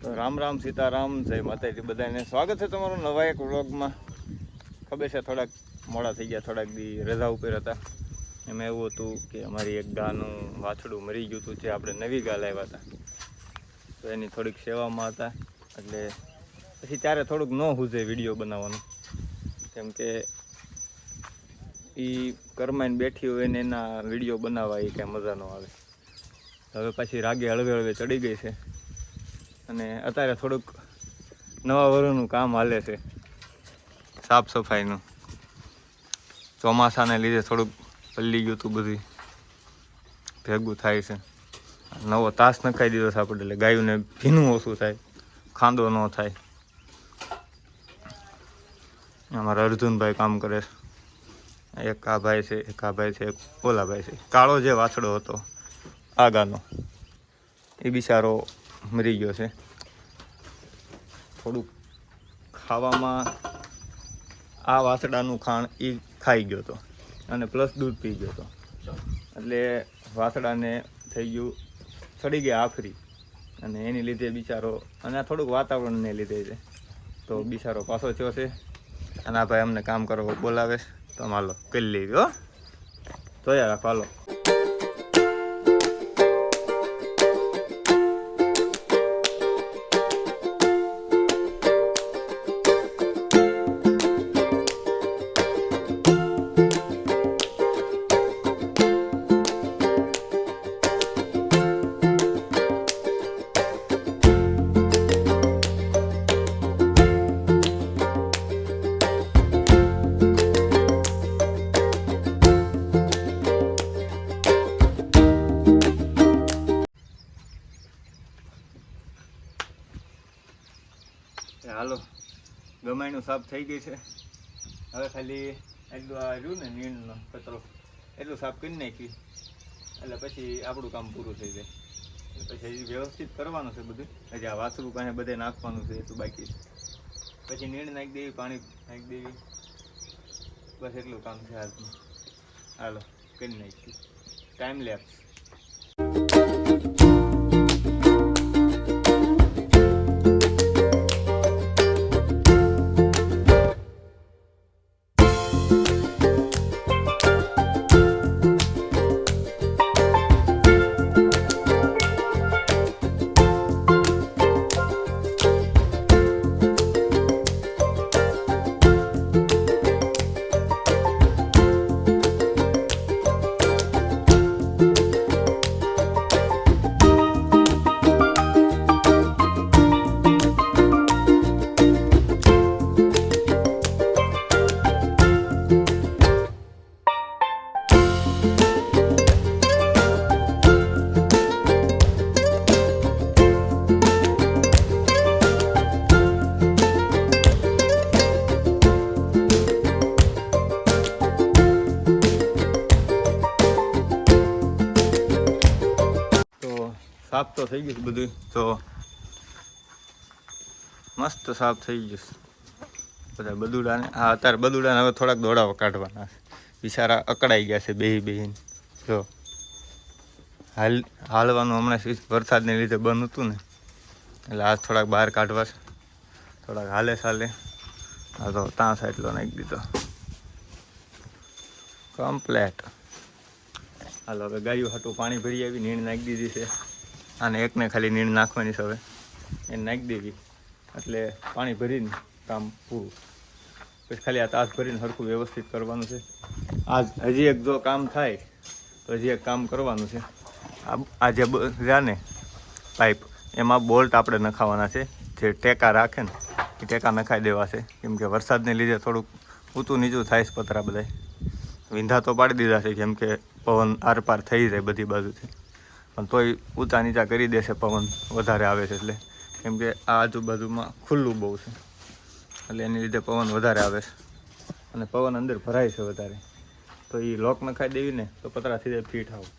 તો રામ રામ સીતારામ, જય માતાજી બધાને. સ્વાગત છે તમારું નવા એક વ્લોગમાં. ખબર છે થોડાક મોડા થઈ ગયા, થોડાક દી રજા ઉપર હતા. એમાં એવું હતું કે અમારી એક ગાનું વાછડું મરી ગયું હતું, જે આપણે નવી ગા લાવ્યા હતા. તો એની થોડીક સેવામાં હતા, એટલે પછી ત્યારે થોડુંક ન હુજે વિડીયો બનાવવાનું, કેમ કે એ કરમાઈને બેઠી હોય ને એના વિડીયો બનાવવા એ કાંઈ મજા ન આવે. હવે પછી રાગે હળવે હળવે ચડી ગઈ છે, અને અત્યારે થોડુંક નવા વર્ષનું કામ હાલે છે, સાફ સફાઈનું. ચોમાસાને લીધે થોડુંક પલ્લી ગયું હતું, બધું ભેગું થાય છે. નવો તાસ નખાઈ દીધો છે આપણે, એટલે ગાયોને ભીનું ઓછું થાય, ખાંદો ન થાય. અમારા અર્જુનભાઈ કામ કરે છે. એક આ ભાઈ છે, એક આ ભાઈ છે, એક ઓલા ભાઈ છે. કાળો જે વાછડો હતો આગાનો, એ બિચારો મરી ગયો છે. થોડુંક ખાવામાં આ વાછડાનું ખાણ એ ખાઈ ગયો હતો, અને પ્લસ દૂધ પી ગયો હતો, એટલે વાછડાને થઈ ગયું, ચડી ગયા આફરી. અને એની લીધે બિચારો, અને આ થોડુંક વાતાવરણને લીધે છે, તો બિચારો પાછો થયો છે. અને આ ભાઈ અમને કામ કરવા બોલાવે, તો હાલો કરી લેવી. હો જોયા રાખો, હાલો. હાલો, ગમાયનું સાફ થઈ ગઈ છે. હવે ખાલી એટલું આ રહ્યું ને નીણનો કચરો, એટલું સાફ કરી નાખી, એટલે પછી આપણું કામ પૂરું થઈ જાય. પછી હજી વ્યવસ્થિત કરવાનું છે બધું. હજી આ વાછરું કાંઈ બધે નાખવાનું છે, એટલું બાકી છે. પછી નીણ નાખી દેવી, પાણી નાખી દેવી, બસ એટલું કામ છે આજનું. હાલો કરી નાખી, ટાઈમ લેપ્સ. સાફ તો થઈ ગયું બધું, તો મસ્ત સાફ થઈ ગયું બધા બદુડાને. હા, અત્યારે બદુડાને હવે થોડાક દોડાવા કાઢવાના છે, બિચારા અકળાઈ ગયા છે બેહીને. જો હાલવાનું હમણાં વરસાદને લીધે બંધ હતું ને, એટલે આજ થોડાક બહાર કાઢવા છે, થોડાક હાલે ચાલે. હા, તો ત્યાં સાઈડલો નાખી દીધો કમ્પ્લેટ. હાલો હવે ગાયું હાટું પાણી ભરી આવી, નીણ નાખી દીધી છે. આને એકને ખાલી નીણ નાખવાની છે, હવે એને નાખી દેવી, એટલે પાણી ભરીને કામ પૂરું. પછી ખાલી આ તાસ ભરીને સરખું વ્યવસ્થિત કરવાનું છે. હજી એક જો કામ થાય તો હજી એક કામ કરવાનું છે. આ જે રહ્યા ને પાઇપ, એમાં બોલ્ટ આપણે નખાવાના છે, જે ટેકા રાખે ને એ ટેકા નખાઈ દેવા છે, કેમ કે વરસાદને લીધે થોડુંક ઊંચું નીચું થાય છે પતરા બધા. વિંધા તો પાડી દીધા છે, કેમ કે પવન આરપાર થઈ જાય બધી બાજુથી, પણ તોય ઊંચા નીચા કરી દેશે પવન વધારે આવે છે એટલે, કેમ કે આ આજુબાજુમાં ખુલ્લું બહુ છે, એટલે એની લીધે પવન વધારે આવે છે, અને પવન અંદર ભરાય છે વધારે. તો એ લોક નખાઈ દેવી ને તો પતરાથી જાય ફીટ આવું.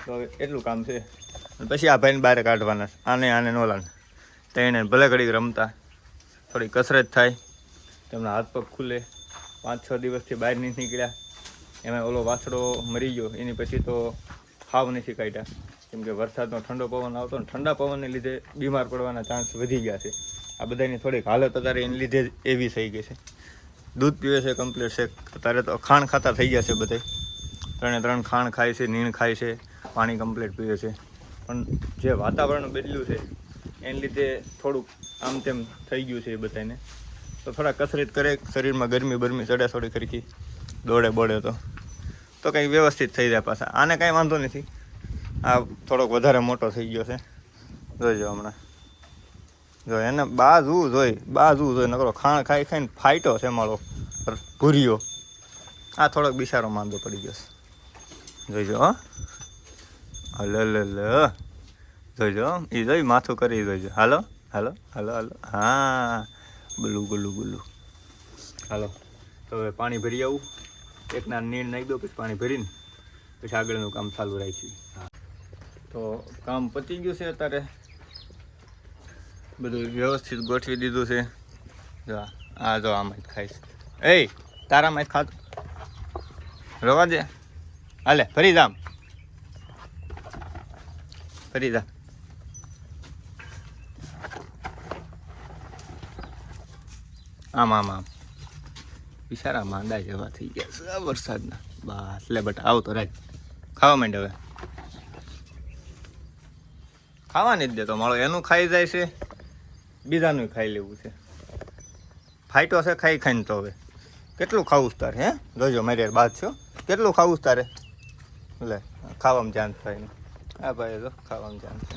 તો હવે એટલું કામ છે. અને પછી આ ભાઈને બહાર કાઢવાના, આને નોલાને તેને ભલે ઘડીક રમતા, થોડી કસરત થાય, તેમના હાથ પગ ખુલે. 5-6 દિવસથી બહાર નહીં નીકળ્યા, એમાં ઓલો વાછડો મરી ગયો, એની પછી તો હાવ નથી કાઢ્યા. કેમ કે વરસાદનો ઠંડો પવન આવતો ને ઠંડા પવનને લીધે બીમાર પડવાના ચાન્સ વધી ગયા છે. આ બધાની થોડીક હાલત અત્યારે એને લીધે જ એવી થઈ ગઈ છે. દૂધ પીવે છે કમ્પ્લીટ છે, અત્યારે તો ખાણ ખાતા થઈ ગયા છે બધે. 3 ખાણ ખાય છે, નીણ ખાય છે, પાણી કમ્પ્લીટ પીવે છે. પણ જે વાતાવરણ બદલ્યું છે એને લીધે થોડુંક આમ તેમ થઈ ગયું છે એ બધાને. તો થોડા કસરત કરે, શરીરમાં ગરમી બરમી ચડે થોડી ખરીકી, દોડે બોડે તો કંઈક વ્યવસ્થિત થઈ જાય પાછા. આને કાંઈ વાંધો નથી, આ થોડોક વધારે મોટો થઈ ગયો છે. જોઈજો હમણાં, જો એને બાજુ જોઈ નકરો ખાણ ખાઈને ફાઈટો છે મારો ભૂરીયો. આ થોડોક બિચારો માંદો પડી ગયો છે. જોઈજો હલો જોઈજો, એ જોઈ માથું કરી જોઈજો. હાલો હા, ગુલ્લું. હાલો તો હવે પાણી ભરી આવું, એકના નીણ નાખી દો, પછી પાણી ભરીને પછી આગળનું કામ ચાલુ રાખી. હા તો કામ પતી ગયું છે, અત્યારે બધું વ્યવસ્થિત ગોઠવી દીધું છે. જો જો આમાં જ ખાઈશ. એ તારામાં જ ખાતું રવા દે. હાલે ફરી જા આમ બિચારા માંદા જેવા થઈ ગયા છે વરસાદના. બસ લે બટ આવતો રાજ ખાવા માંડે. હવે ખાવા નહીં જ દેતો મારો, એનું ખાઈ જાય છે, બીજાનું ખાઈ લેવું છે. ફાઈટો છે ખાઈને. તો હવે કેટલું ખાવું તારે? હે જોજો મારી બાદ છો, કેટલું ખાવું તારે? લે ખાવામાં ચાન્સ થાય ને. હા ભાઈ જો ખાવામાં ચાન્સ છે.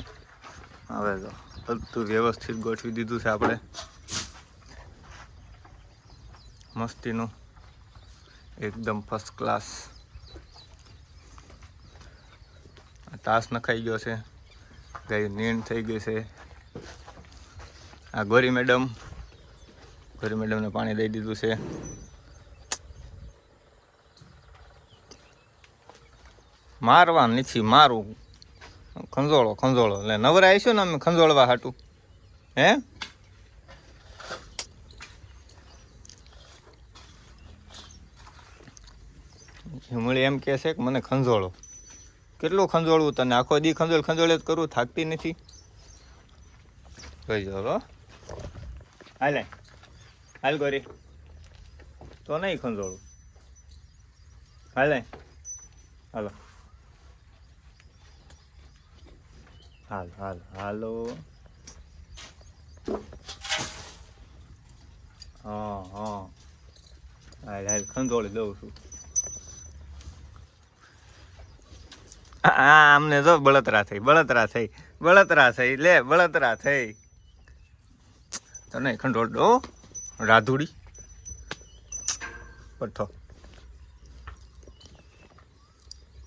હવે તો બધું વ્યવસ્થિત ગોઠવી દીધું છે આપણે મસ્તીનું, એકદમ ફર્સ્ટ ક્લાસ. તાસ નખાઈ ગયો છે, ગાય નીણ થઈ ગઈ છે. આ ગોરી મેડમને પાણી દઈ દીધું છે. મારવા નથી, મારું ખંજોળો એટલે નવરા આવીશું ને અમે ખંજોળવા હાટું. હે હિમળી એમ કહે છે કે મને ખંજોળો. કેટલું ખંજોળવું તને? આખો દી ખંજોળ જ કરું, થાકતી નથી. જોઈજો હવે હાલ ગોરી તો નહીં ખંજોળું. હાલો હાલ ખંજોળી દઉં છું. અમને જો બળતરા થઈ લે બળતરા થઈ. તો નહીં ખંડોળ દો રાધુડી પઠ્ઠો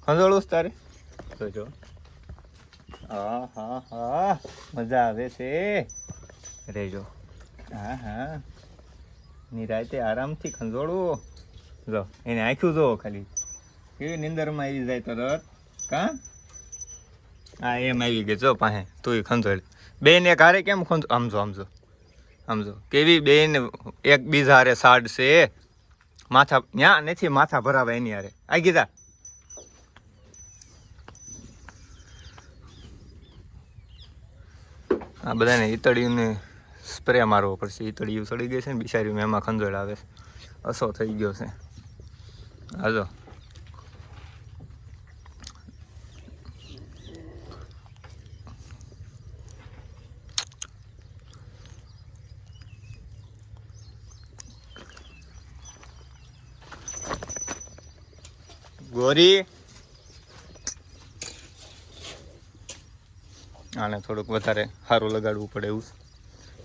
ખંજોળું તારે જોજો. હા મજા આવે છે. રેજો હા નિરાયતે આરામથી ખંજોળું. જો એને આંખ્યું જો ખાલી કેવી નીંદરમાં આવી જાય તરત. કા હા એમ આવી ગઈ જો પાસે તું ખંજોળ. બેન એક હારે કેમ સમજો કેવી બેન એક બીજા હારે સાડ છે. માથા ત્યાં નથી, માથા ભરાવા એની હારે. આ ગીતા આ બધાને ઈતળીને સ્પ્રે મારવો પડશે. ઈતળીયું સડી ગઈ છે ને બિચારી એમાં ખંજોળ આવે છે, અસો થઈ ગયો છે. હાજો ગોરી આને થોડુંક વધારે સારું લગાડવું પડે એવું,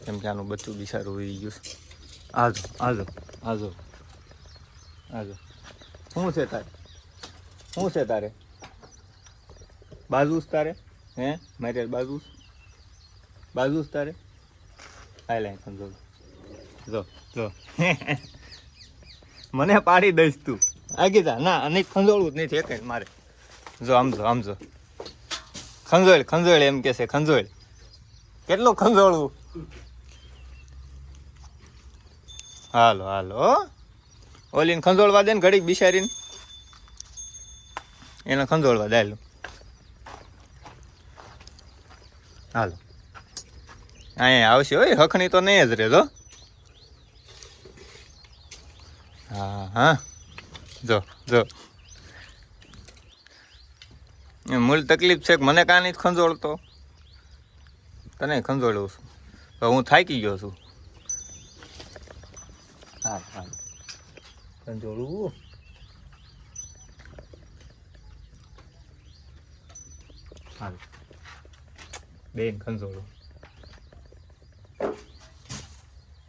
કેમ કે આનું બચ્ચું બિચારું હોઈ ગયું. આજો શું છે તારે? બાજુ તારે? હે મારે બાજુ તારે? હાલ સમજો જો મને પાડી દઈશ તું. આગી જા ના અને ખંજોળવું જ નથી એક મારે. જો આમજો ખંજોળ એમ કે છે. ખંજોળ કેટલું ખંજોળવું? હાલો ઓલીને ખંજોળવા દે ને ઘડીક બિચારીને, એને ખંજોળવા દે. હાલો અહીંયા આવશે હોય, હખણી તો નહીં જ રહેજો. હા હા, જો જો મૂળ તકલીફ છે કે મને કાં નહીં ખંજોળતો, તને ખંજોળું છું તો હું થાકી ગયો છું. હા હા ખંજોળું. હાલ બેન ખંજોળું.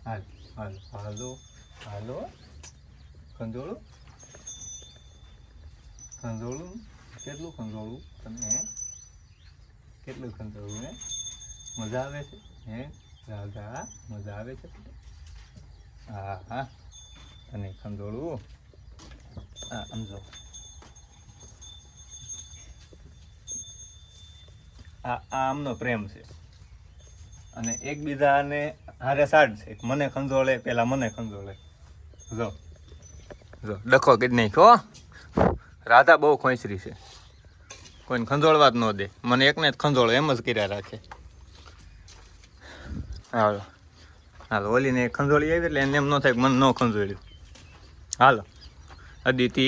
હાલ હાલ હાલો હાલો ખંજોળું ખંજોળું. કેટલું ખંજોળું તમે? કેટલું ખંજોળું હે? મજા આવે છે હે રાધા? મજા આવે છે? હા હા તને ખંજોળું. હા સમજો. આ આમનો પ્રેમ છે અને એકબીજાને હારે સાડ છે. મને ખંજોળે પેલા મને ખંજોળે. જો જો ડખો કીધ નાખ્યો. રાધા બહુ ખોંચરી છે, કોઈને ખંજોળવા જ ન દે. મને એકને જ ખંજોળે એમ જ કર્યા રાખે. હાલો હાલો ઓલીને ખંજોળી આવી એટલે એને એમ ન થાય કે મને ન ખંજોળ્યું. હાલો અદિતિ.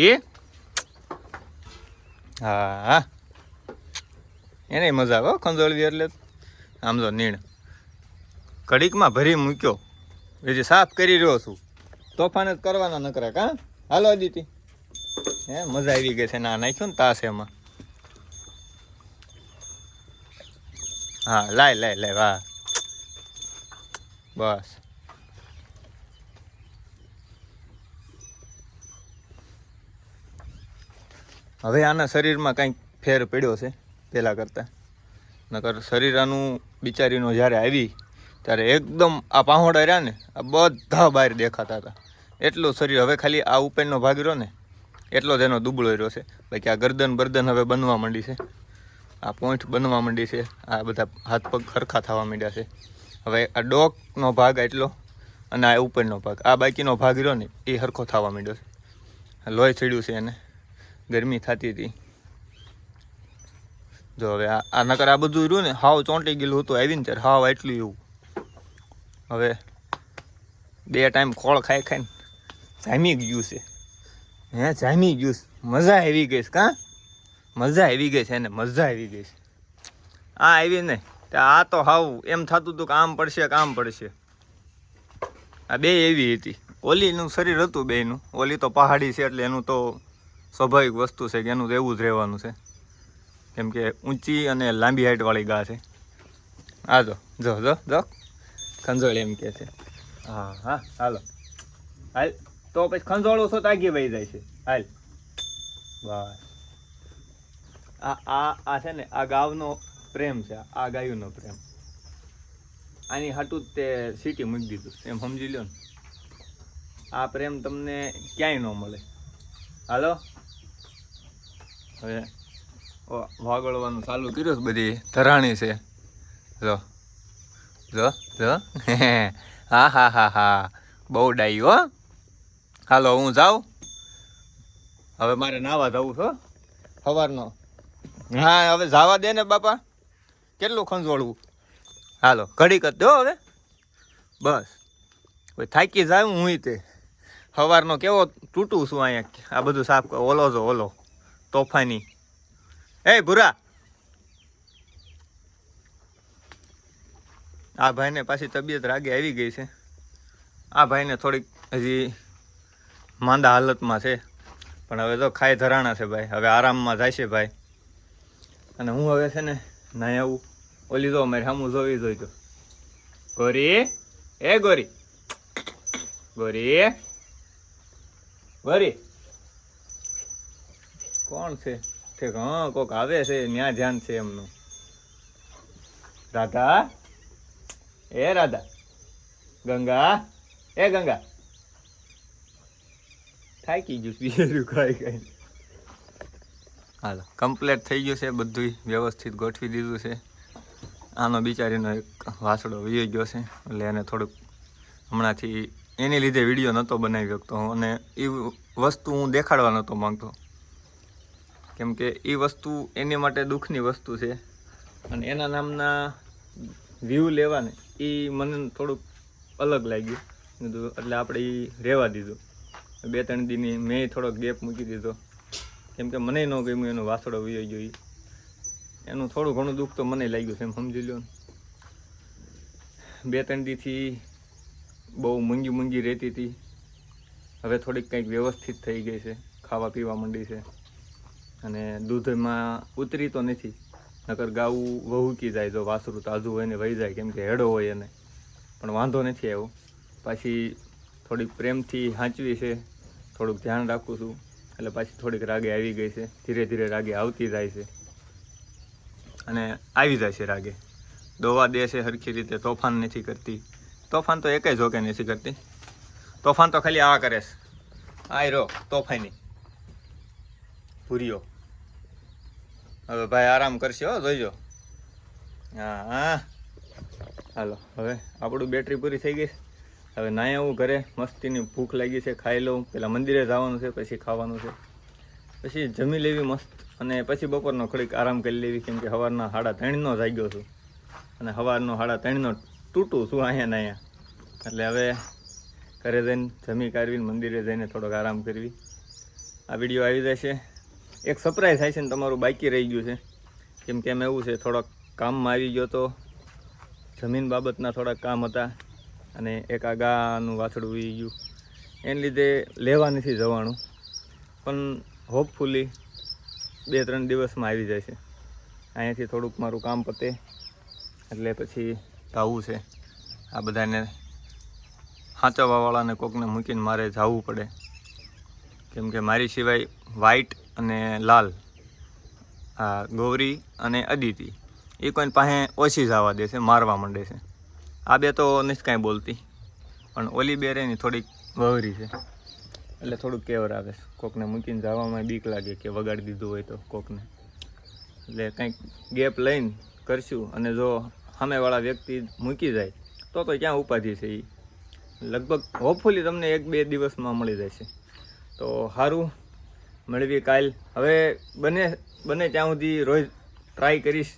હા હા એને મજા આવે ખંજોળવી એટલે. આમ જો નીણ ઘડીકમાં ભરી મૂક્યો, હજી સાફ કરી રહ્યો છું. તોફાન જ કરવાના નકરા કા. હાલો અદિતિ. હે મજા આવી ગઈ છે. ના નાખ્યું ને તાસ એમાં. હા લાય લાય લાય. વાહ બસ. હવે આના શરીરમાં કંઈક ફેર પડ્યો છે પહેલાં કરતાં. નકર શરીર આનું બિચારીનું જ્યારે આવી ત્યારે એકદમ આ પાંહોડા રહ્યા ને આ બધા બહાર દેખાતા હતા. એટલું શરીર હવે ખાલી આ ઉપરનો ભાગ રહ્યો ને એટલો જ એનો દુબળો રહ્યો છે. બાકી આ ગરદન બરદન હવે બનવા માંડી છે, આ પોઈન્ટ બનવા માંડી છે, આ બધા હાથ પગ ખરખા થવા માંડ્યા છે. હવે આ ડોકનો ભાગ એટલો અને આ ઉપરનો ભાગ, આ બાકીનો ભાગ રહ્યો ને એ સરખો થવા માંડ્યો છે. લોહી ચડ્યું છે એને, ગરમી થતી હતી. જો હવે આ નકર આ બધું રહ્યું ને હાવ ચોંટી ગયેલું હતું આવીને ત્યારે હાવ એટલું એવું. હવે 2 ટાઈમ ખોળ ખાઈ ખાઈને જામી ગયું છે. હે જામી ગયું છે. મજા આવી ગઈ છે કાં? મજા આવી ગઈ છે એને, મજા આવી ગઈ છે. આ આવી ને આ તો હાવ એમ થતું હતું કે આમ પડશે કે આમ પડશે. આ બે એવી હતી. ઓલીનું શરીર હતું બેયનું. ઓલી તો પહાડી છે એટલે એનું તો સ્વાભાવિક વસ્તુ છે કે એનું તો એવું જ રહેવાનું છે, કેમ કે ઊંચી અને લાંબી હાઇટવાળી ગા છે. આ જો જો જો જો ખંજોળ એમ કે છે. હા હા હાલો હાલ તો પછી ખંજોળું છો તો આગી વહી જાય છે. હાલ બસ. આ છે ને આ ગાવનો પ્રેમ છે, આ ગાયુંનો પ્રેમ. આની હાટું જ તે સીટી મૂકી દીધું એમ સમજી લો ને. આ પ્રેમ તમને ક્યાંય ન મળે. હાલો હવે વાગળવાનું ચાલુ કર્યું છે. બધી ધરાણી છે. જો જો જો હા હા હા હા બહુ ડાઈ હો. હાલો હું જાઉં હવે, મારે નાવા જવું છો સવારનો. હા હવે જવા દે ને બાપા, કેટલું ખંજોળવું. હાલો ઘડીક જ દો હવે બસ. કોઈ થાકી જાય હું તે સવારનો કેવો તૂટું છું અહીંયા. આ બધું સાફ ઓલો જો ઓલો તોફાની. એ ભૂરા, આ ભાઈને પાછી તબિયત રાગે આવી ગઈ છે. આ ભાઈને થોડીક હજી માંદા હાલતમાં છે, પણ હવે તો ખાઈ ધરાણા છે ભાઈ. હવે આરામમાં જાય છે ભાઈ. અને હું હવે છે ને નાઈ આવું. ઓલી જો મારે સામું જોવી જોઈતો. ગોરી એ ગોરી ગોરી ગોરી કોણ છે? ઠીક હા કોક આવે છે ન્યા ધ્યાન છે એમનું. રાધા એ રાધા, ગંગા એ ગંગા. થાકી ગયું પીએરું ખાઈ ખાઈ. હાલો કમ્પ્લીટ થઈ ગયું છે, બધું વ્યવસ્થિત ગોઠવી દીધું છે. આનો બિચારીનો એક વાસડો વહી ગયો છે એટલે એને થોડુંક હમણાંથી એની લીધે વિડીયો નહોતો બનાવી શકતો. અને એ વસ્તુ હું દેખાડવા નહોતો માગતો, કેમ કે એ વસ્તુ એની માટે દુઃખની વસ્તુ છે. અને એના નામના વ્યૂ લેવા ને એ મને થોડુંક અલગ લાગ્યું, કીધું એટલે આપણે એ રહેવા દીધું. 2-3 દીની મેં થોડોક ગેપ મૂકી દીધો, કેમ કે મને ન ગમ્યું એનો વાસળો વયો ગયો. એનું થોડું ઘણું દુઃખ તો મને લાગ્યું છે, એમ સમજી લો ને. 2-3 દીથી બહુ મૂંગી રહેતી હતી, હવે થોડીક કંઈક વ્યવસ્થિત થઈ ગઈ છે, ખાવા પીવા માંડી છે, અને દૂધમાં ઉતરી તો નથી. નકર ગાવું વહુકી જાય, જો વાસરું તાજું હોય ને વહી જાય, કેમ કે હેડો હોય એને. પણ વાંધો નથી આવ્યો. પાછી થોડીક પ્રેમથી સાચવી છે, થોડુંક ધ્યાન રાખું છું, એટલે પાછી થોડીક રાગે આવી ગઈ છે. ધીરે ધીરે રાગે આવતી જાય છે, અને આવી જાય છે રાગે. દોવા દે છે સરખી રીતે, તોફાન નથી કરતી. તોફાન તો એકેય જોકે નથી કરતી. તોફાન તો ખાલી આ કરે છે, આ રો તોફાની ભૂરીઓ. હવે ભાઈ આરામ કરશે હો, જોઈજો. હા હાલો, હવે આપણું બેટરી પૂરી થઈ ગઈ. હવે નાય આવું ઘરે, મસ્તીની ભૂખ લાગી છે, ખાઈ લઉં. પહેલાં મંદિરે જવાનું છે, પછી ખાવાનું છે, પછી જમી લેવી મસ્ત, અને પછી બપોરનો ઘડીક આરામ કરી લેવી, કેમ કે સવારના 3:30નો જાગ્યો છું, અને સવારનો 3:30નો તૂટું છું અહીંયા ને અહીંયા. એટલે હવે ઘરે જઈને જમી કાઢવીને મંદિરે જઈને થોડોક આરામ કરવી. આ વિડીયો આવી જશે. એક સરપ્રાઈઝ થાય છે ને તમારું બાકી રહી ગયું છે, કેમ કે એમ એવું છે, થોડાક કામમાં આવી ગયો તો જમીન બાબતના થોડાક કામ હતા, અને એક આ ગાનું વાછડું વી ગયું, એને લીધે લેવા નથી જવાનું. પણ હોપફુલી 2-3 દિવસમાં આવી જાય છે. અહીંયાથી થોડુંક મારું કામ પતે એટલે પછી જવું છે. આ બધાને સાચવવાવાળાને કોકને મૂકીને મારે જવું પડે, કેમ કે મારી સિવાય વ્હાઈટ અને લાલ, આ ગૌરી અને અદિતિ, એ કોઈ પાસે ઓછી જવા દે છે, મારવા માંડે છે. આ બે તો નથી કાંઈ બોલતી, પણ ઓલી બે રહી ને થોડીક વહરી છે, એટલે થોડુંક કેવર આવે છે. કોકને મૂકીને જવામાં બીક લાગે કે વગાડી દીધું હોય તો કોકને. એટલે કંઈક ગેપ લઈને કરશું, અને જો સામેવાળા વ્યક્તિ મૂકી જાય તો ક્યાં ઉપાધિ છે. એ લગભગ હોપફુલી તમને 1-2 દિવસમાં મળી જશે. તો સારું, મળવી કાલ. હવે બને ત્યાં સુધી રોજ ટ્રાય કરીશ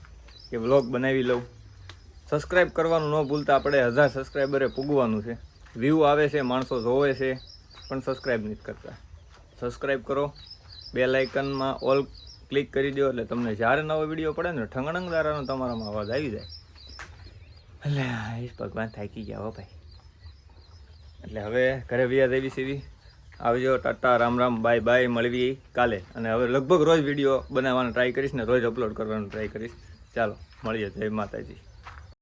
કે વ્લોગ બનાવી લઉં. સબસ્ક્રાઈબ કરવાનું ન ભૂલતા, આપણે 1000 સબસ્ક્રાઈબરે પૂગવાનું છે. વ્યૂ આવે છે, માણસો જોવે છે, પણ સબસ્ક્રાઈબ નથી કરતા. સબસ્ક્રાઈબ કરો, બેલ આઇકનમાં ઓલ ક્લિક કરી દો, એટલે તમને જ્યારે નવો વિડીયો પડે ને ઠંગણંગદારાનો તમારામાં અવાજ આવી જાય. એટલે ભગવાન થાકી ગયા હો ભાઈ. એટલે હવે ઘરે વ્યા દેવી સીવી. આવજો, ટાટા, રામ રામ, બાય બાય. મળવી કાલે. અને હવે લગભગ રોજ વિડીયો બનાવવાનો ટ્રાય કરીશ ને રોજ અપલોડ કરવાનો ટ્રાય કરીશ. ચાલો મળીએ. જય માતાજી.